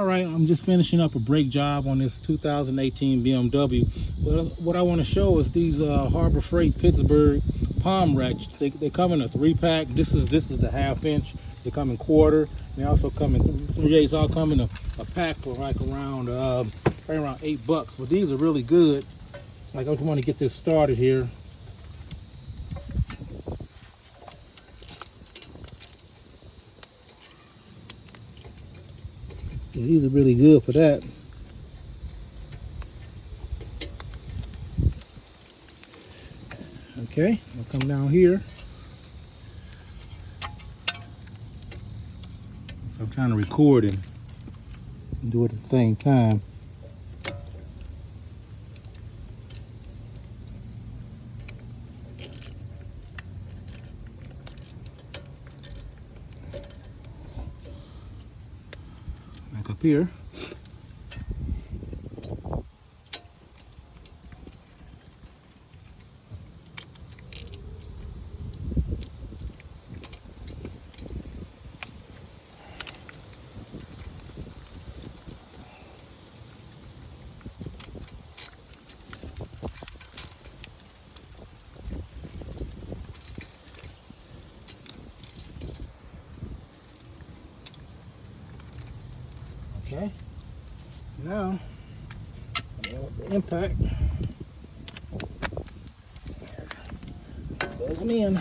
All right, I'm just finishing up a brake job on this 2018 BMW. But what I want to show is these Harbor Freight Pittsburgh palm ratchets. They come in a 3-pack. This is the 1/2 inch. They come in quarter. They also come in 3/8. All come in a pack for like around $8. But these are really good. Like, I just want to get this started here. Yeah, these are really good for that. Okay, I'll come down here. So I'm trying to record and do it at the same time. Back up here. Okay, now with the impact, plug them in.